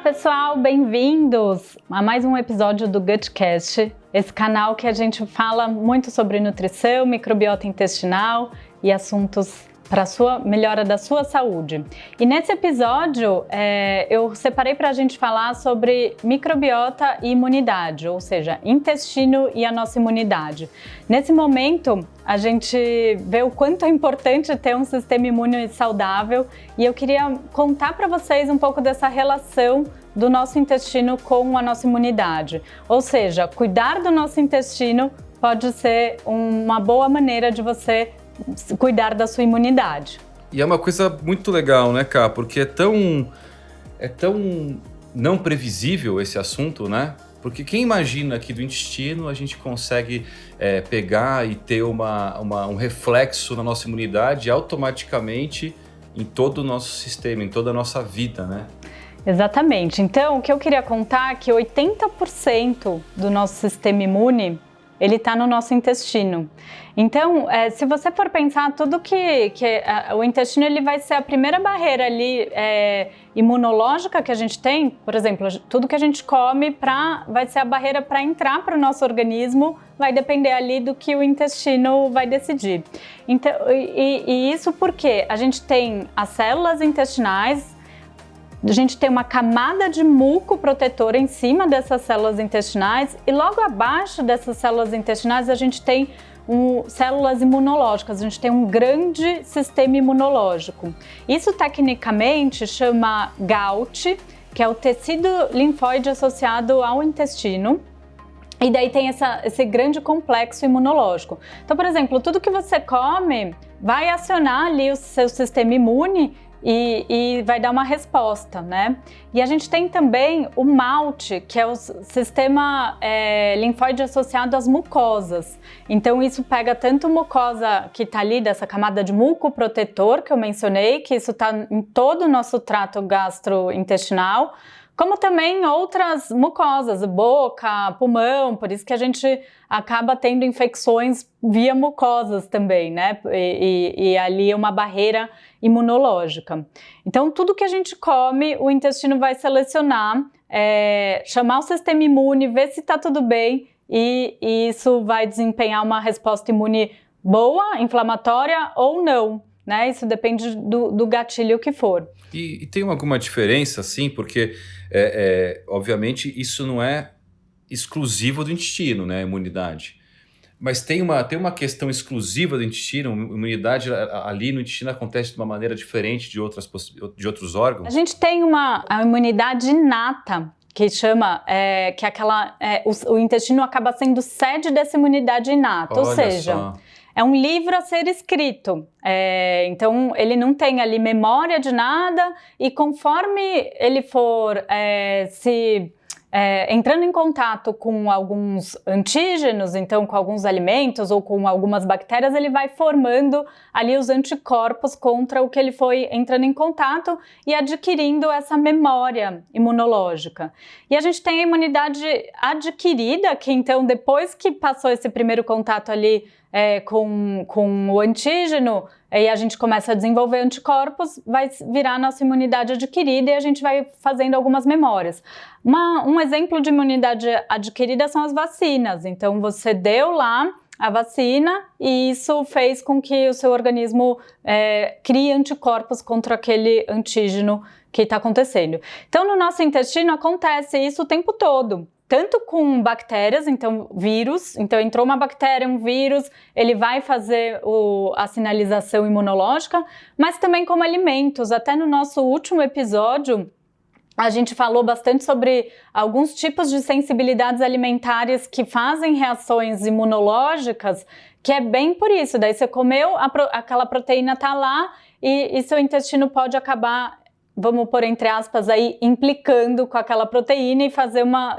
pessoal, bem-vindos a mais um episódio do GutCast, esse canal que a gente fala muito sobre nutrição, microbiota intestinal e assuntos para a melhora da sua saúde. E nesse episódio eu separei para a gente falar sobre microbiota e imunidade, ou seja, intestino e a nossa imunidade. Nesse momento, a gente vê o quanto é importante ter um sistema imune saudável e eu queria contar para vocês um pouco dessa relação do nosso intestino com a nossa imunidade. Ou seja, cuidar do nosso intestino pode ser uma boa maneira de você cuidar da sua imunidade. E é uma coisa muito legal, né, Ká? Porque é tão não previsível esse assunto, né? Porque quem imagina que do intestino a gente consegue pegar e ter um reflexo na nossa imunidade automaticamente em todo o nosso sistema, em toda a nossa vida, né? Exatamente. Então, o que eu queria contar é que 80% do nosso sistema imune ele está no nosso intestino. Então, se você for pensar tudo o intestino ele vai ser a primeira barreira ali imunológica que a gente tem, por exemplo, tudo que a gente come vai ser a barreira para entrar para o nosso organismo, vai depender ali do que o intestino vai decidir. Então, e isso porque a gente tem as células intestinais, a gente tem uma camada de muco protetor em cima dessas células intestinais e logo abaixo dessas células intestinais a gente tem células imunológicas, a gente tem um grande sistema imunológico. Isso tecnicamente chama GALT, que é o tecido linfóide associado ao intestino. E daí tem esse grande complexo imunológico. Então, por exemplo, tudo que você come vai acionar ali o seu sistema imune e vai dar uma resposta, né? E a gente tem também o MALT, que é o sistema linfóide associado às mucosas. Então isso pega tanto mucosa que está ali dessa camada de muco protetor que eu mencionei, que isso está em todo o nosso trato gastrointestinal, como também outras mucosas, boca, pulmão, por isso que a gente acaba tendo infecções via mucosas também, né? E ali é uma barreira imunológica. Então, tudo que a gente come, o intestino vai selecionar, chamar o sistema imune, ver se está tudo bem e isso vai desempenhar uma resposta imune boa, inflamatória ou não. Né? Isso depende do gatilho que for. E tem alguma diferença, assim, porque, obviamente, isso não é exclusivo do intestino, né, a imunidade. Mas tem uma questão exclusiva do intestino, a imunidade ali no intestino acontece de uma maneira diferente de outros órgãos? A gente tem a imunidade inata, que chama, que é aquela, o intestino acaba sendo sede dessa imunidade inata, ou seja... Só. É um livro a ser escrito, então ele não tem ali memória de nada e conforme ele for entrando em contato com alguns antígenos, então com alguns alimentos ou com algumas bactérias, ele vai formando ali os anticorpos contra o que ele foi entrando em contato e adquirindo essa memória imunológica. E a gente tem a imunidade adquirida, que então depois que passou esse primeiro contato ali com o antígeno e a gente começa a desenvolver anticorpos, vai virar a nossa imunidade adquirida e a gente vai fazendo algumas memórias. Um exemplo de imunidade adquirida são as vacinas. Então você deu lá a vacina e isso fez com que o seu organismo crie anticorpos contra aquele antígeno que está acontecendo. Então no nosso intestino acontece isso o tempo todo. Tanto com bactérias, então vírus, então entrou uma bactéria, um vírus, ele vai fazer a sinalização imunológica, mas também como alimentos. Até no nosso último episódio, a gente falou bastante sobre alguns tipos de sensibilidades alimentares que fazem reações imunológicas, que é bem por isso. Daí você comeu, aquela proteína tá lá e seu intestino pode acabar, vamos pôr entre aspas aí, implicando com aquela proteína e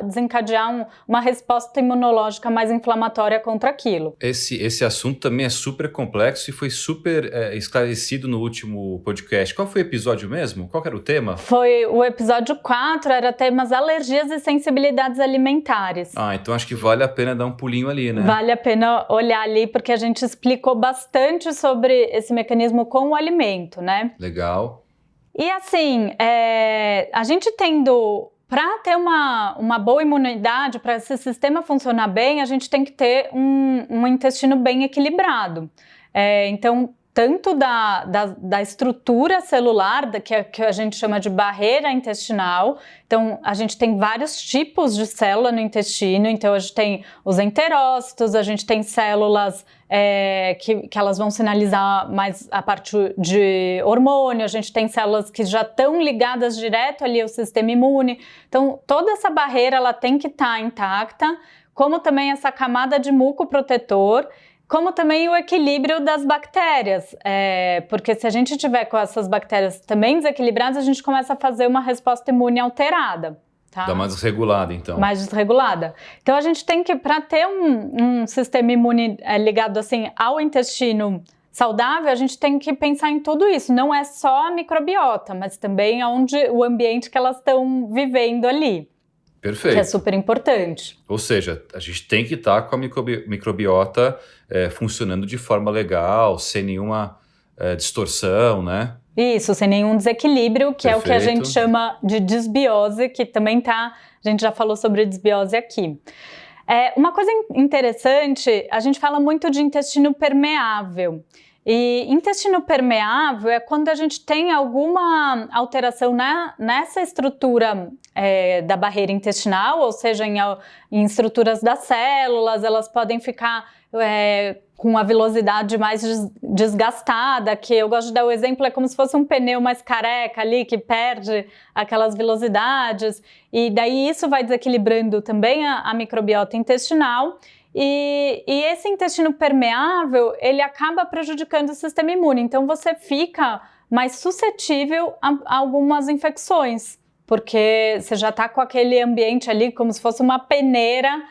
desencadear uma resposta imunológica mais inflamatória contra aquilo. Esse assunto também é super complexo e foi super esclarecido no último podcast. Qual foi o episódio mesmo? Qual era o tema? Foi o episódio 4, era temas alergias e sensibilidades alimentares. Então acho que vale a pena dar um pulinho ali, né? Vale a pena olhar ali, porque a gente explicou bastante sobre esse mecanismo com o alimento, né? Legal. E assim, a gente tendo para ter uma boa imunidade, para esse sistema funcionar bem, a gente tem que ter um intestino bem equilibrado. Então, tanto da estrutura celular, que a gente chama de barreira intestinal. Então, a gente tem vários tipos de célula no intestino. Então, a gente tem os enterócitos, a gente tem células que elas vão sinalizar mais a parte de hormônio, a gente tem células que já estão ligadas direto ali ao sistema imune. Então, toda essa barreira ela tem que estar intacta, como também essa camada de muco protetor, como também o equilíbrio das bactérias, porque se a gente tiver com essas bactérias também desequilibradas, a gente começa a fazer uma resposta imune alterada. Tá? Dá mais desregulada, então. Mais desregulada. Então a gente tem que, para ter um sistema imune ligado assim ao intestino saudável, a gente tem que pensar em tudo isso. Não é só a microbiota, mas também o ambiente que elas estão vivendo ali. Perfeito. Que é super importante. Ou seja, a gente tem que estar com a microbiota funcionando de forma legal, sem nenhuma distorção, né? Isso, sem nenhum desequilíbrio, que Perfeito. É o que a gente chama de disbiose, que também a gente já falou sobre disbiose aqui. Uma coisa interessante, a gente fala muito de intestino permeável. E intestino permeável é quando a gente tem alguma alteração nessa estrutura da barreira intestinal, ou seja, em estruturas das células, elas podem ficar com a velocidade mais desgastada, que eu gosto de dar o exemplo, é como se fosse um pneu mais careca ali, que perde aquelas velocidades, e daí isso vai desequilibrando também a microbiota intestinal. E esse intestino permeável, ele acaba prejudicando o sistema imune, então você fica mais suscetível a algumas infecções, porque você já está com aquele ambiente ali como se fosse uma peneira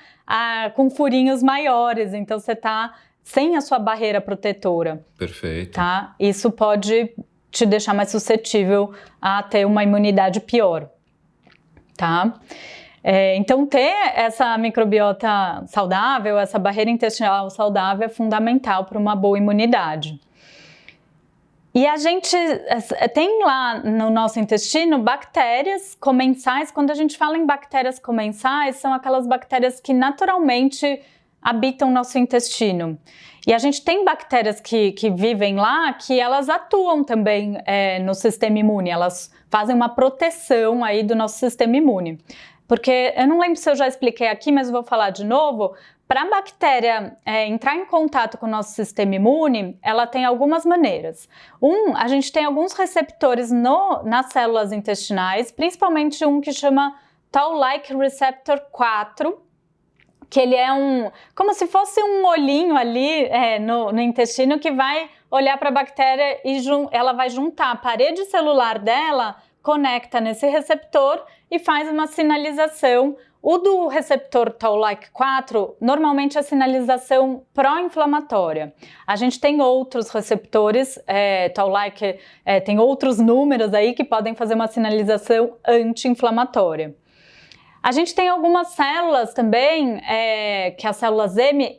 com furinhos maiores, então você está sem a sua barreira protetora. Perfeito. Tá? Isso pode te deixar mais suscetível a ter uma imunidade pior, tá? Então, ter essa microbiota saudável, essa barreira intestinal saudável é fundamental para uma boa imunidade. E a gente tem lá no nosso intestino bactérias comensais. Quando a gente fala em bactérias comensais, são aquelas bactérias que naturalmente habitam o nosso intestino. E a gente tem bactérias que vivem lá, que elas atuam também no sistema imune, elas fazem uma proteção aí do nosso sistema imune. Porque eu não lembro se eu já expliquei aqui, mas vou falar de novo. Para a bactéria entrar em contato com o nosso sistema imune, ela tem algumas maneiras. A gente tem alguns receptores nas células intestinais, principalmente um que chama Toll-like receptor 4, que ele é como se fosse um olhinho ali no intestino que vai olhar para a bactéria e ela vai juntar a parede celular dela, conecta nesse receptor e faz uma sinalização. O do receptor Toll-like 4, normalmente é sinalização pró-inflamatória. A gente tem outros receptores, Toll-like, tem outros números aí que podem fazer uma sinalização anti-inflamatória. A gente tem algumas células também, que as células M,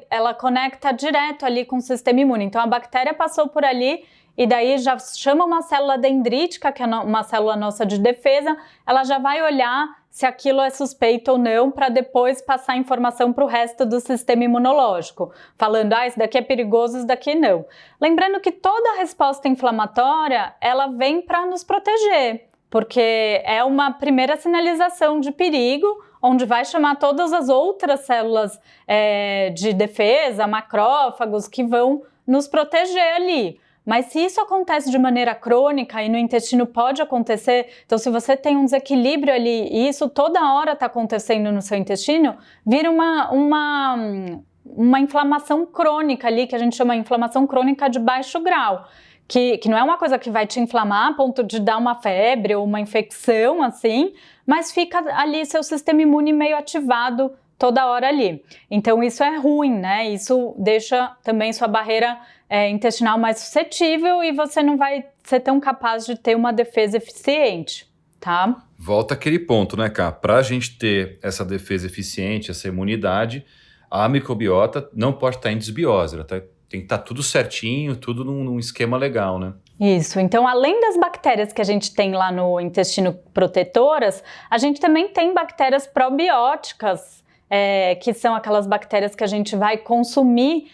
ela conecta direto ali com o sistema imune. Então a bactéria passou por ali e daí já chama uma célula dendrítica, que é uma célula nossa de defesa, ela já vai olhar se aquilo é suspeito ou não, para depois passar a informação para o resto do sistema imunológico, falando, isso daqui é perigoso, isso daqui não. Lembrando que toda resposta inflamatória, ela vem para nos proteger, porque é uma primeira sinalização de perigo, onde vai chamar todas as outras células de defesa, macrófagos, que vão nos proteger ali. Mas se isso acontece de maneira crônica e no intestino pode acontecer, então se você tem um desequilíbrio ali e isso toda hora está acontecendo no seu intestino, vira uma inflamação crônica ali, que a gente chama de inflamação crônica de baixo grau, que não é uma coisa que vai te inflamar a ponto de dar uma febre ou uma infecção assim, mas fica ali seu sistema imune meio ativado toda hora ali. Então isso é ruim, né? Isso deixa também sua barreira intestinal mais suscetível e você não vai ser tão capaz de ter uma defesa eficiente, tá? Volta aquele ponto, né, Ká? Para a gente ter essa defesa eficiente, essa imunidade, a microbiota não pode estar em desbiose, ela tem que estar tudo certinho, tudo num esquema legal, né? Isso, então além das bactérias que a gente tem lá no intestino protetoras, a gente também tem bactérias probióticas, que são aquelas bactérias que a gente vai consumir,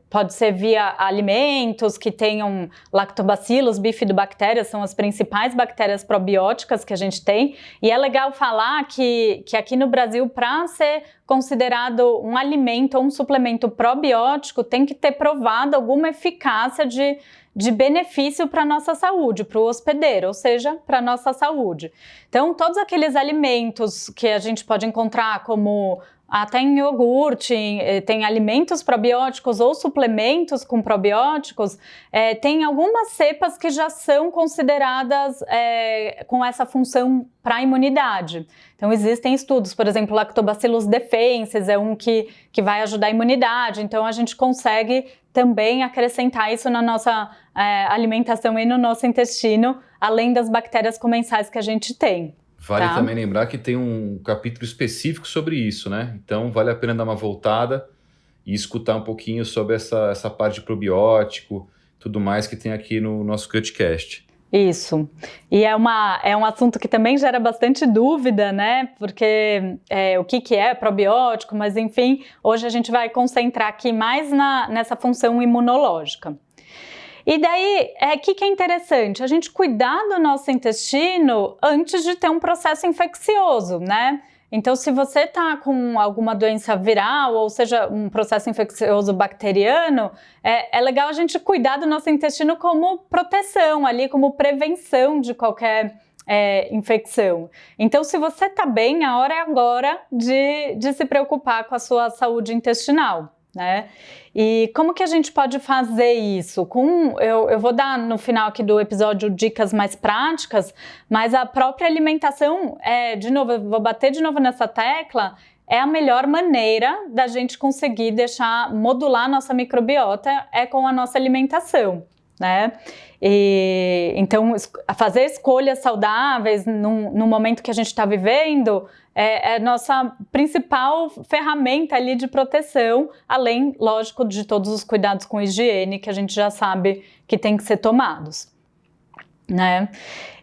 pode ser via alimentos que tenham lactobacillus, bifidobactérias, são as principais bactérias probióticas que a gente tem, e é legal falar que aqui no Brasil, para ser considerado um alimento ou um suplemento probiótico, tem que ter provado alguma eficácia de benefício para a nossa saúde, para o hospedeiro, ou seja, para a nossa saúde. Então, todos aqueles alimentos que a gente pode encontrar, como até em iogurte, tem alimentos probióticos ou suplementos com probióticos, tem algumas cepas que já são consideradas com essa função para a imunidade. Então, existem estudos, por exemplo, Lactobacillus defenses é um que vai ajudar a imunidade, então a gente consegue também acrescentar isso na nossa alimentação e no nosso intestino, além das bactérias comensais que a gente tem. Vale também lembrar que tem um capítulo específico sobre isso, né? Então vale a pena dar uma voltada e escutar um pouquinho sobre essa parte de probiótico, tudo mais que tem aqui no nosso Cutcast. Isso. E é um assunto que também gera bastante dúvida, né? Porque o que é probiótico, mas enfim, hoje a gente vai concentrar aqui mais nessa função imunológica. E daí, que é interessante? A gente cuidar do nosso intestino antes de ter um processo infeccioso, né? Então, se você está com alguma doença viral, ou seja, um processo infeccioso bacteriano, é legal a gente cuidar do nosso intestino como proteção ali, como prevenção de qualquer infecção. Então, se você está bem, a hora é agora de se preocupar com a sua saúde intestinal, né? E como que a gente pode fazer isso? Eu vou dar no final aqui do episódio dicas mais práticas, mas a própria alimentação, de novo, eu vou bater de novo nessa tecla, é a melhor maneira da gente conseguir modular a nossa microbiota com a nossa alimentação, né? Então, fazer escolhas saudáveis no momento que a gente está vivendo é a nossa principal ferramenta ali de proteção, além, lógico, de todos os cuidados com higiene que a gente já sabe que tem que ser tomados, né?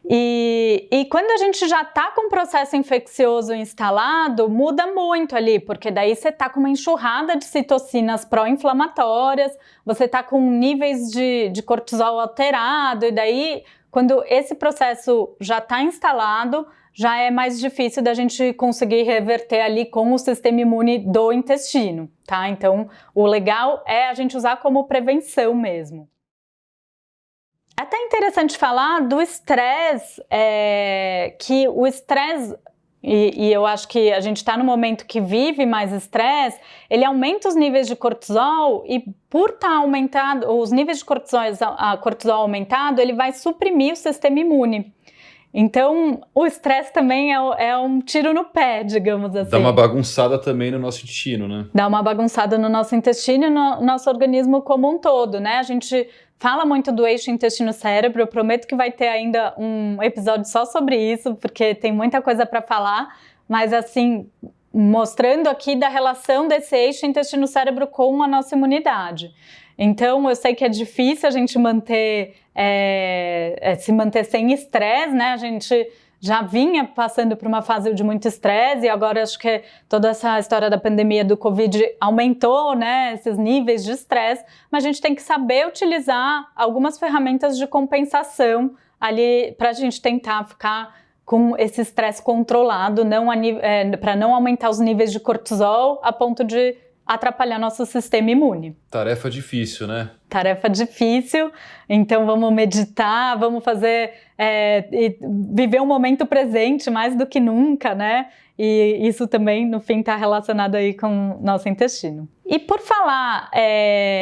E quando a gente já está com o processo infeccioso instalado, muda muito ali, porque daí você está com uma enxurrada de citocinas pró-inflamatórias, você está com níveis de cortisol alterado, e daí, quando esse processo já está instalado, já é mais difícil da gente conseguir reverter ali com o sistema imune do intestino, tá? Então, o legal é a gente usar como prevenção mesmo. É até interessante falar do estresse, que o estresse, e eu acho que a gente está no momento que vive mais estresse, ele aumenta os níveis de cortisol e por estar aumentado, os níveis de cortisol aumentado, ele vai suprimir o sistema imune. Então, o estresse também é um tiro no pé, digamos assim. Dá uma bagunçada também no nosso intestino, né? Dá uma bagunçada no nosso intestino e no nosso organismo como um todo, né? A gente fala muito do eixo intestino-cérebro, eu prometo que vai ter ainda um episódio só sobre isso, porque tem muita coisa para falar, mas assim, mostrando aqui da relação desse eixo intestino-cérebro com a nossa imunidade. Então, eu sei que é difícil a gente se manter sem estresse, né? A gente já vinha passando por uma fase de muito estresse e agora acho que toda essa história da pandemia do Covid aumentou, né, esses níveis de estresse, mas a gente tem que saber utilizar algumas ferramentas de compensação ali para a gente tentar ficar com esse estresse controlado, para não aumentar os níveis de cortisol a ponto de atrapalhar nosso sistema imune. Tarefa difícil, né? Tarefa difícil, então vamos meditar, vamos viver um momento presente mais do que nunca, né? E isso também, no fim, está relacionado aí com o nosso intestino. E por falar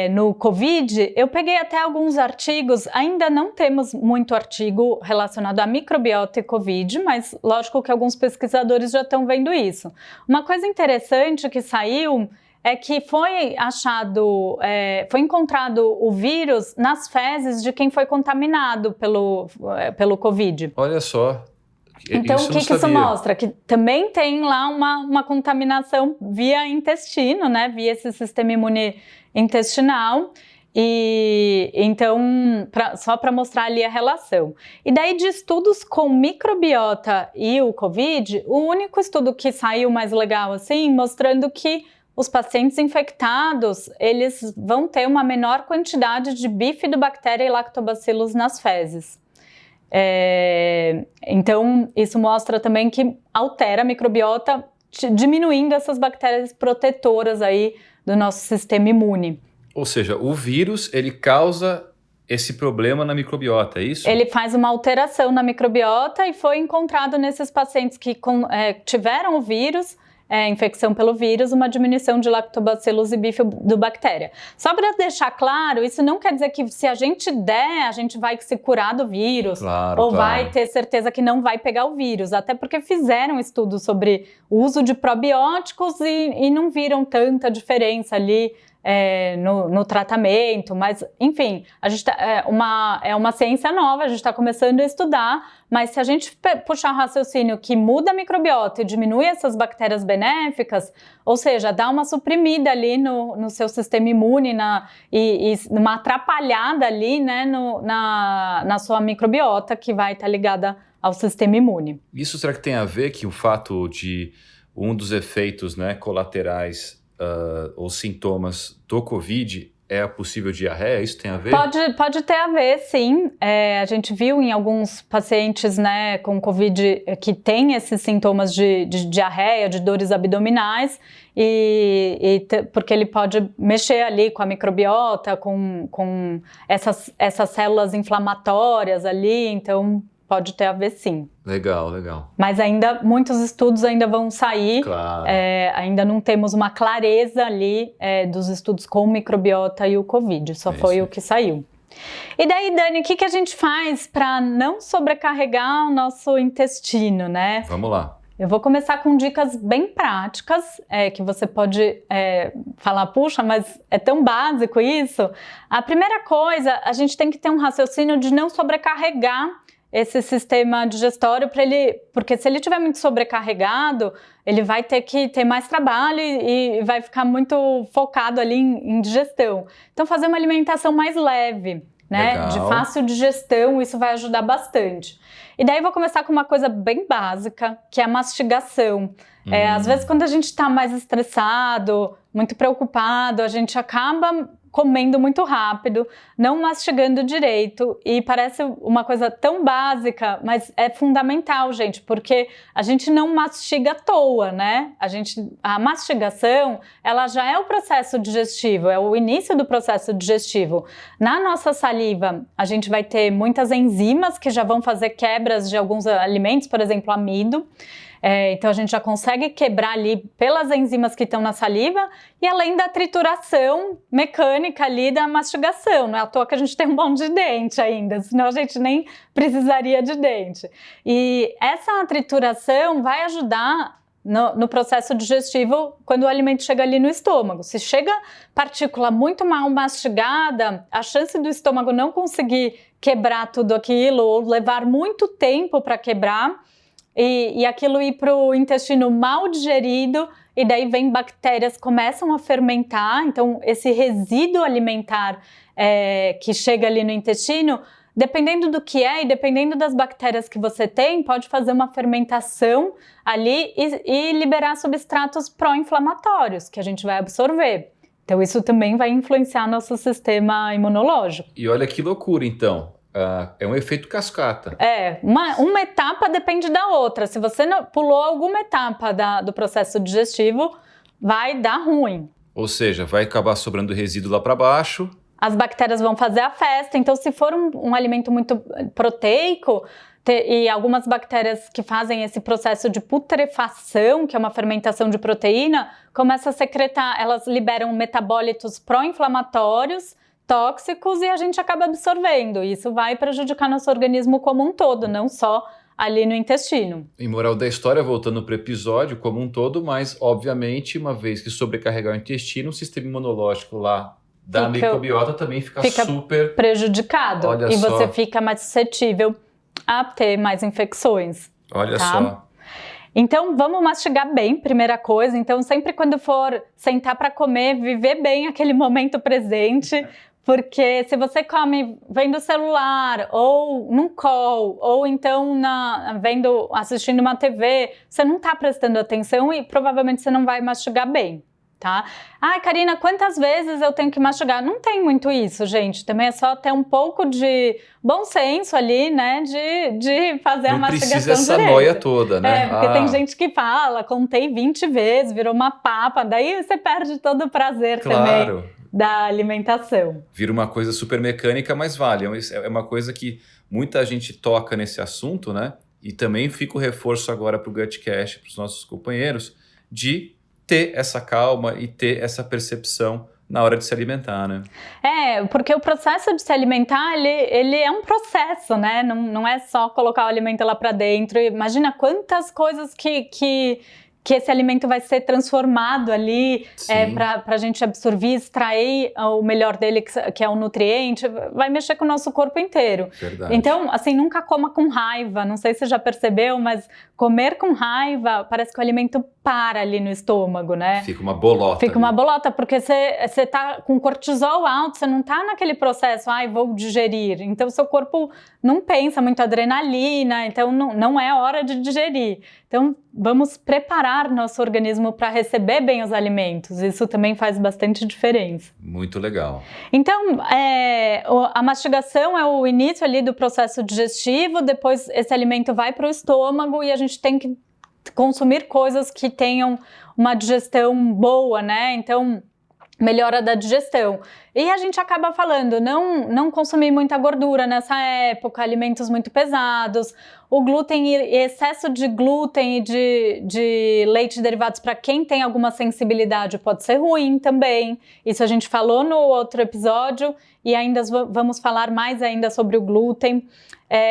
no Covid, eu peguei até alguns artigos, ainda não temos muito artigo relacionado à microbiota e Covid, mas lógico que alguns pesquisadores já estão vendo isso. Uma coisa interessante que saiu é que foi encontrado o vírus nas fezes de quem foi contaminado pelo Covid. Olha só. Então, o que isso mostra? Que também tem lá uma contaminação via intestino, né? Via esse sistema imune intestinal. E então, só para mostrar ali a relação. E daí de estudos com microbiota e o Covid, o único estudo que saiu mais legal assim, mostrando que os pacientes infectados, eles vão ter uma menor quantidade de bifidobactéria e lactobacillus nas fezes. Então, isso mostra também que altera a microbiota, diminuindo essas bactérias protetoras aí do nosso sistema imune. Ou seja, o vírus, ele causa esse problema na microbiota, é isso? Ele faz uma alteração na microbiota e foi encontrado nesses pacientes que tiveram o vírus, infecção pelo vírus, uma diminuição de lactobacillus e bifidobactéria. Só para deixar claro, isso não quer dizer que se a gente der, a gente vai se curar do vírus, ou vai ter certeza que não vai pegar o vírus, até porque fizeram estudos sobre o uso de probióticos e não viram tanta diferença ali no tratamento, mas enfim, a gente é uma ciência nova, a gente está começando a estudar, mas se a gente puxar o raciocínio que muda a microbiota e diminui essas bactérias benéficas, ou seja, dá uma suprimida ali no seu sistema imune e uma atrapalhada ali, né, na sua microbiota que vai estar ligada ao sistema imune. Isso será que tem a ver que o fato de um dos efeitos, né, colaterais ou sintomas do Covid é a possível diarreia? Isso tem a ver? Pode ter a ver, sim. A gente viu em alguns pacientes, né, com Covid que tem esses sintomas de diarreia, de dores abdominais, porque ele pode mexer ali com a microbiota, com essas células inflamatórias ali, então pode ter a ver, sim. Legal. Mas ainda, muitos estudos ainda vão sair. Claro. Ainda não temos uma clareza ali dos estudos com microbiota e o Covid. Só foi o que saiu. E daí, Dani, o que a gente faz para não sobrecarregar o nosso intestino, né? Vamos lá. Eu vou começar com dicas bem práticas, que você pode falar, puxa, mas é tão básico isso. A primeira coisa, a gente tem que ter um raciocínio de não sobrecarregar esse sistema digestório porque se ele estiver muito sobrecarregado, ele vai ter que ter mais trabalho e vai ficar muito focado ali em digestão. Então fazer uma alimentação mais leve, né? Legal. De fácil digestão, isso vai ajudar bastante. E daí vou começar com uma coisa bem básica, que é a mastigação. Às vezes quando a gente está mais estressado, muito preocupado, a gente acaba comendo muito rápido, não mastigando direito, e parece uma coisa tão básica, mas é fundamental, gente, porque a gente não mastiga à toa, né? A mastigação, ela já é o processo digestivo, é o início do processo digestivo. Na nossa saliva, a gente vai ter muitas enzimas que já vão fazer quebras de alguns alimentos, por exemplo, amido. Então a gente já consegue quebrar ali pelas enzimas que estão na saliva e além da trituração mecânica ali da mastigação. Não é à toa que a gente tem um monte de dente ainda, senão a gente nem precisaria de dente. E essa trituração vai ajudar no processo digestivo quando o alimento chega ali no estômago. Se chega partícula muito mal mastigada, a chance do estômago não conseguir quebrar tudo aquilo ou levar muito tempo para quebrar e aquilo ir para o intestino mal digerido, e daí vem bactérias, começam a fermentar. Então esse resíduo alimentar que chega ali no intestino, dependendo do que e dependendo das bactérias que você tem, pode fazer uma fermentação ali e liberar substratos pró-inflamatórios que a gente vai absorver. Então isso também vai influenciar nosso sistema imunológico. E olha que loucura, então. É um efeito cascata. Uma etapa depende da outra. Se você pulou alguma etapa do processo digestivo, vai dar ruim. Ou seja, vai acabar sobrando resíduo lá para baixo. As bactérias vão fazer a festa. Então, se for um alimento muito proteico, e algumas bactérias que fazem esse processo de putrefação, que é uma fermentação de proteína, começa a secretar, elas liberam metabólitos pró-inflamatórios, tóxicos, e a gente acaba absorvendo. Isso vai prejudicar nosso organismo como um todo, não só ali no intestino. Em moral da história, voltando para o episódio como um todo, mas obviamente, uma vez que sobrecarregar o intestino, o sistema imunológico lá da microbiota também fica super prejudicado. Olha e só. Você fica mais suscetível a ter mais infecções. Olha só. Então, vamos mastigar bem, primeira coisa. Então, sempre quando for sentar para comer, viver bem aquele momento presente, Porque se você come vendo o celular, ou num call, ou então assistindo uma TV, você não está prestando atenção e provavelmente você não vai mastigar bem. Tá? Ah, Karina, quantas vezes eu tenho que mastigar? Não tem muito isso, gente. Também é só ter um pouco de bom senso ali, né? De fazer a mastigação direita. Não precisa essa noia toda, né? Porque tem gente que fala, contei 20 vezes, virou uma papa. Daí você perde todo o prazer também da alimentação. Vira uma coisa super mecânica, mas vale. É uma coisa que muita gente toca nesse assunto, né? E também fica o reforço agora para o GutCast, para os nossos companheiros, de ter essa calma e ter essa percepção na hora de se alimentar, né? Porque o processo de se alimentar, ele é um processo, né? Não é só colocar o alimento lá para dentro. Imagina quantas coisas que esse alimento vai ser transformado ali para a gente absorver, extrair o melhor dele, que é o nutriente, vai mexer com o nosso corpo inteiro. Verdade. Então, assim, nunca coma com raiva. Não sei se você já percebeu, mas comer com raiva, parece que o alimento para ali no estômago, né? Fica uma bolota. Fica uma bolota, porque você tá com cortisol alto, você não tá naquele processo, vou digerir. Então, seu corpo não pensa muito adrenalina, então não é hora de digerir. Então, vamos preparar nosso organismo para receber bem os alimentos. Isso também faz bastante diferença. Muito legal. Então, a mastigação é o início ali do processo digestivo, depois esse alimento vai para o estômago e a gente tem que consumir coisas que tenham uma digestão boa, né? Então, melhora da digestão. E a gente acaba falando, não consumir muita gordura nessa época, alimentos muito pesados, o glúten e excesso de glúten e de leite derivados para quem tem alguma sensibilidade pode ser ruim também. Isso a gente falou no outro episódio e ainda vamos falar mais ainda sobre o glúten.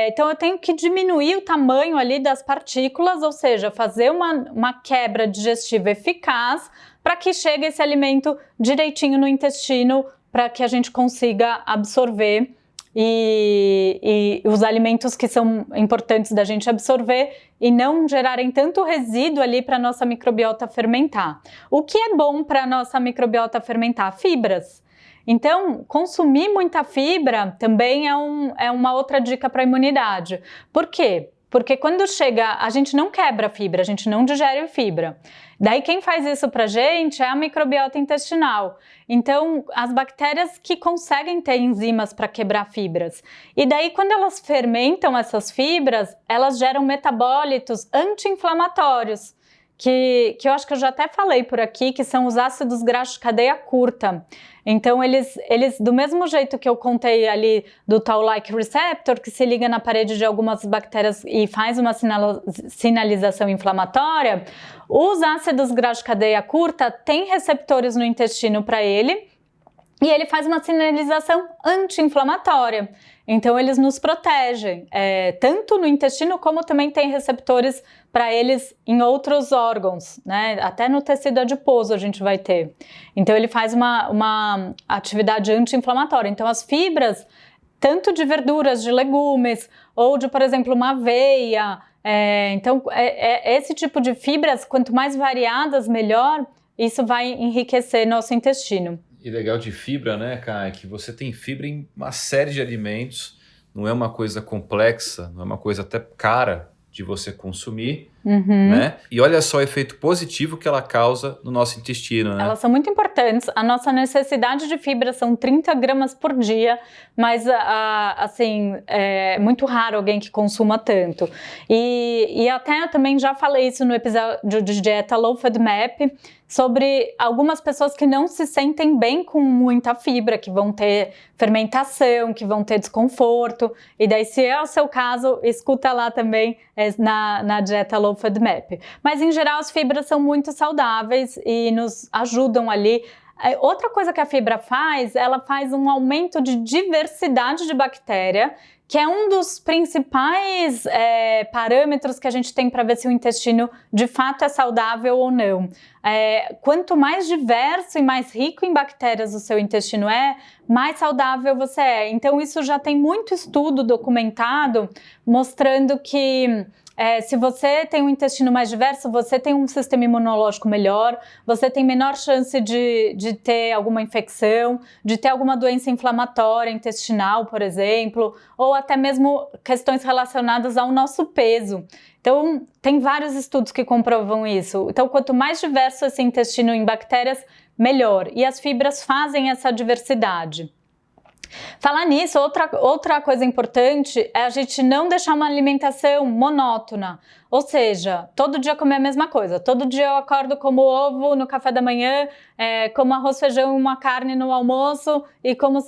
Então eu tenho que diminuir o tamanho ali das partículas, ou seja, fazer uma quebra digestiva eficaz para que chegue esse alimento direitinho no intestino, para que a gente consiga absorver e os alimentos que são importantes da gente absorver e não gerarem tanto resíduo ali para a nossa microbiota fermentar. O que é bom para a nossa microbiota fermentar? Fibras. Então, consumir muita fibra também é uma outra dica para a imunidade. Por quê? Porque quando chega, a gente não quebra fibra, a gente não digere fibra. Daí quem faz isso pra gente é a microbiota intestinal. Então, as bactérias que conseguem ter enzimas para quebrar fibras. E daí quando elas fermentam essas fibras, elas geram metabólitos anti-inflamatórios, que eu acho que eu já até falei por aqui, que são os ácidos graxos de cadeia curta. Então, eles, do mesmo jeito que eu contei ali do Toll-like receptor, que se liga na parede de algumas bactérias e faz uma sinalização inflamatória, os ácidos graxos de cadeia curta têm receptores no intestino para ele, e ele faz uma sinalização anti-inflamatória. Então, eles nos protegem, tanto no intestino como também tem receptores para eles em outros órgãos, né? Até no tecido adiposo a gente vai ter. Então, ele faz uma atividade anti-inflamatória. Então, as fibras, tanto de verduras, de legumes, ou de, por exemplo, uma aveia. Então, esse tipo de fibras, quanto mais variadas, melhor, isso vai enriquecer nosso intestino. E legal de fibra, né, Kai, que você tem fibra em uma série de alimentos, não é uma coisa complexa, não é uma coisa até cara de você consumir, né? E olha só o efeito positivo que ela causa no nosso intestino, né? Elas são muito importantes. A nossa necessidade de fibra são 30 gramas por dia, mas assim, é muito raro alguém que consuma tanto. E até eu também já falei isso no episódio de dieta Low FODMAP, sobre algumas pessoas que não se sentem bem com muita fibra, que vão ter fermentação, que vão ter desconforto. E daí, se é o seu caso, escuta lá também na dieta Low FODMAP. Mas, em geral, as fibras são muito saudáveis e nos ajudam ali. Outra coisa que a fibra faz, ela faz um aumento de diversidade de bactéria, que é um dos principais parâmetros que a gente tem para ver se o intestino de fato é saudável ou não. Quanto mais diverso e mais rico em bactérias o seu intestino mais saudável você é. Então isso já tem muito estudo documentado mostrando que se você tem um intestino mais diverso, você tem um sistema imunológico melhor, você tem menor chance de ter alguma infecção, de ter alguma doença inflamatória intestinal, por exemplo, ou até mesmo questões relacionadas ao nosso peso. Então, tem vários estudos que comprovam isso. Então, quanto mais diverso esse intestino em bactérias, melhor. E as fibras fazem essa diversidade. Falar nisso, outra coisa importante é a gente não deixar uma alimentação monótona, ou seja, todo dia comer a mesma coisa. Todo dia eu acordo, como ovo no café da manhã, como arroz, feijão e uma carne no almoço e como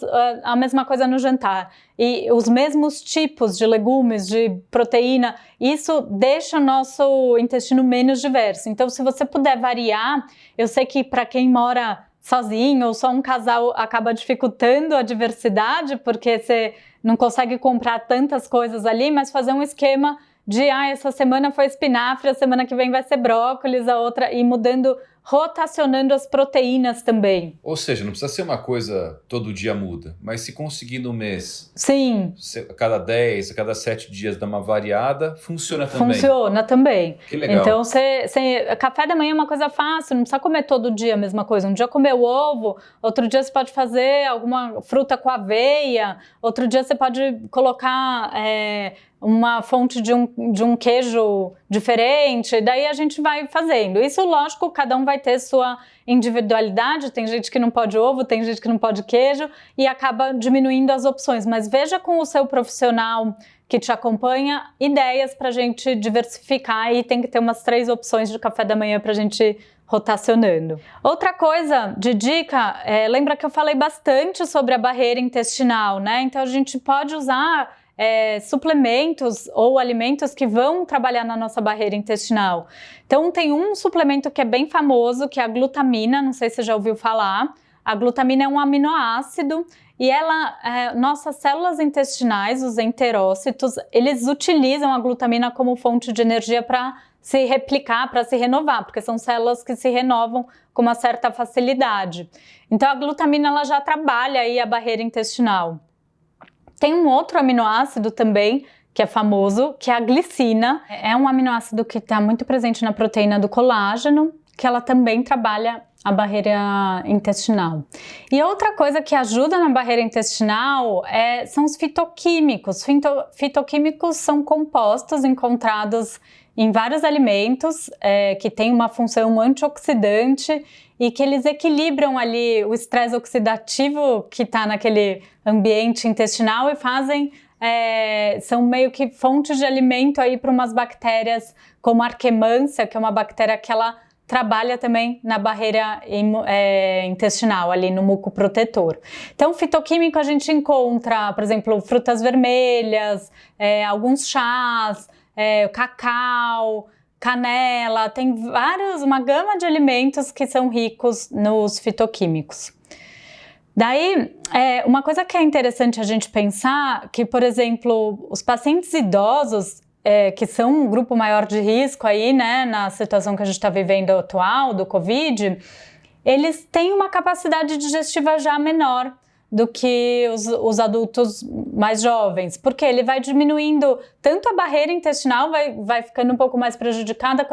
a mesma coisa no jantar. E os mesmos tipos de legumes, de proteína, isso deixa o nosso intestino menos diverso. Então, se você puder variar, eu sei que para quem mora sozinho ou só um casal acaba dificultando a diversidade, porque você não consegue comprar tantas coisas ali, mas fazer um esquema de essa semana foi espinafre, a semana que vem vai ser brócolis, a outra, e mudando, rotacionando as proteínas também. Ou seja, não precisa ser uma coisa todo dia muda, mas se conseguir no mês, sim, a cada 10, a cada 7 dias dar uma variada, funciona também. Funciona também. Que legal. Então, café da manhã é uma coisa fácil, não precisa comer todo dia a mesma coisa. Um dia comer o ovo, outro dia você pode fazer alguma fruta com aveia, outro dia você pode colocar uma fonte de um queijo diferente, daí a gente vai fazendo. Isso, lógico, cada um vai ter sua individualidade, tem gente que não pode ovo, tem gente que não pode queijo, e acaba diminuindo as opções. Mas veja com o seu profissional que te acompanha ideias para a gente diversificar, e tem que ter umas 3 opções de café da manhã para a gente rotacionando. Outra coisa de dica, lembra que eu falei bastante sobre a barreira intestinal, né? Então a gente pode usar suplementos ou alimentos que vão trabalhar na nossa barreira intestinal. Então tem um suplemento que é bem famoso, que é a glutamina, não sei se você já ouviu falar. A glutamina é um aminoácido e nossas células intestinais, os enterócitos, eles utilizam a glutamina como fonte de energia para se replicar, para se renovar, porque são células que se renovam com uma certa facilidade. Então a glutamina ela já trabalha aí a barreira intestinal. Tem um outro aminoácido também, que é famoso, que é a glicina. É um aminoácido que está muito presente na proteína do colágeno, que ela também trabalha a barreira intestinal. E outra coisa que ajuda na barreira intestinal são os fitoquímicos. Fitoquímicos são compostos encontrados em vários alimentos que têm uma função antioxidante e que eles equilibram ali o estresse oxidativo que está naquele ambiente intestinal e são meio que fontes de alimento aí para umas bactérias como a Arquemância, que é uma bactéria que ela trabalha também na barreira intestinal, ali no muco protetor. Então, fitoquímico a gente encontra, por exemplo, frutas vermelhas, alguns chás, cacau, canela, tem uma gama de alimentos que são ricos nos fitoquímicos. Daí, uma coisa que é interessante a gente pensar, que, por exemplo, os pacientes idosos, que são um grupo maior de risco aí, né, na situação que a gente está vivendo atual, do Covid, eles têm uma capacidade digestiva já menor do que os adultos mais jovens, porque ele vai diminuindo tanto a barreira intestinal, vai ficando um pouco mais prejudicada,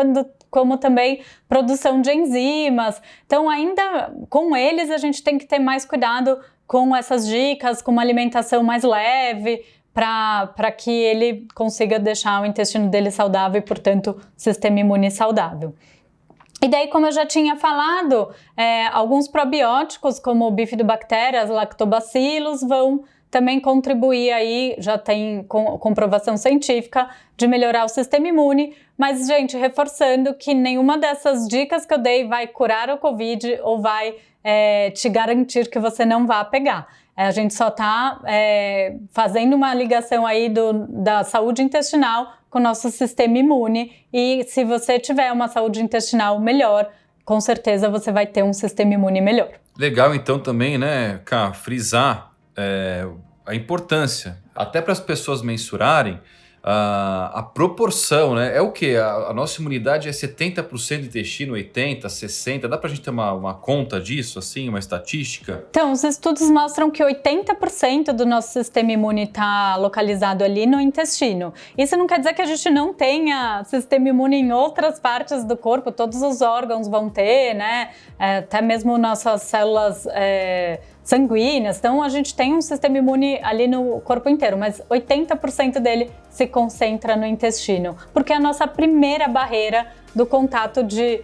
como também produção de enzimas. Então, ainda com eles, a gente tem que ter mais cuidado com essas dicas, com uma alimentação mais leve, para que ele consiga deixar o intestino dele saudável e, portanto, o sistema imune saudável. E daí, como eu já tinha falado, alguns probióticos, como o bifidobacterias, lactobacillus, vão também contribuir aí, já tem comprovação científica de melhorar o sistema imune, mas, gente, reforçando que nenhuma dessas dicas que eu dei vai curar o Covid ou vai te garantir que você não vá pegar. A gente só está fazendo uma ligação aí da saúde intestinal com o nosso sistema imune, e se você tiver uma saúde intestinal melhor, com certeza você vai ter um sistema imune melhor. Legal, então, também, né, Ká, frisar a importância, até para as pessoas mensurarem, a proporção, né? É o quê? A nossa imunidade é 70% de intestino, 80%, 60%. Dá pra gente ter uma conta disso, assim, uma estatística? Então, os estudos mostram que 80% do nosso sistema imune está localizado ali no intestino. Isso não quer dizer que a gente não tenha sistema imune em outras partes do corpo, todos os órgãos vão ter, né? Até mesmo nossas células sanguíneas. Então, a gente tem um sistema imune ali no corpo inteiro, mas 80% dele se concentra no intestino, porque é a nossa primeira barreira do contato de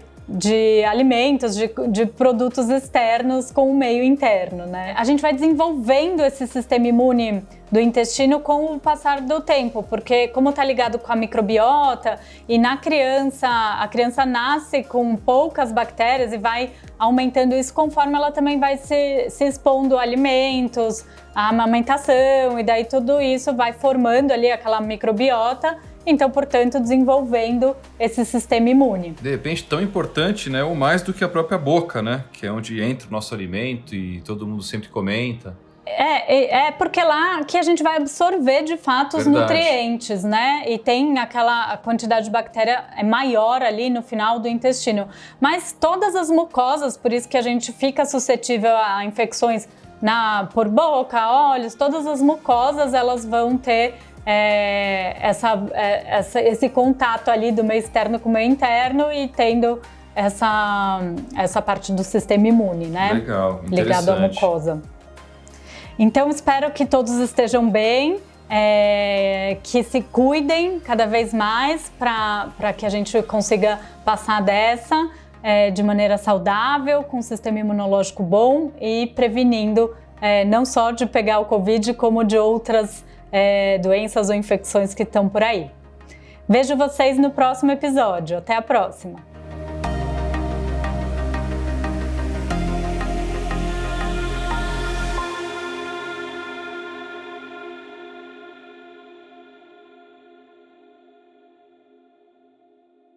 alimentos, de produtos externos com o meio interno, né? A gente vai desenvolvendo esse sistema imune do intestino com o passar do tempo, porque como está ligado com a microbiota e na criança, a criança nasce com poucas bactérias e vai aumentando isso conforme ela também vai se expondo a alimentos, a amamentação, e daí tudo isso vai formando ali aquela microbiota. Então, portanto, desenvolvendo esse sistema imune. De repente, tão importante, né? Ou mais do que a própria boca, né? Que é onde entra o nosso alimento e todo mundo sempre comenta. Porque lá que a gente vai absorver, de fato, os nutrientes, né? E tem a quantidade de bactéria é maior ali no final do intestino. Mas todas as mucosas, por isso que a gente fica suscetível a infecções por boca, olhos, todas as mucosas, elas vão ter esse contato ali do meio externo com o meio interno e tendo essa parte do sistema imune, né? Legal, ligado à mucosa. Então, espero que todos estejam bem, que se cuidem cada vez mais para que a gente consiga passar dessa de maneira saudável, com um sistema imunológico bom e prevenindo não só de pegar o Covid, como de outras doenças ou infecções que estão por aí. Vejo vocês no próximo episódio. Até a próxima!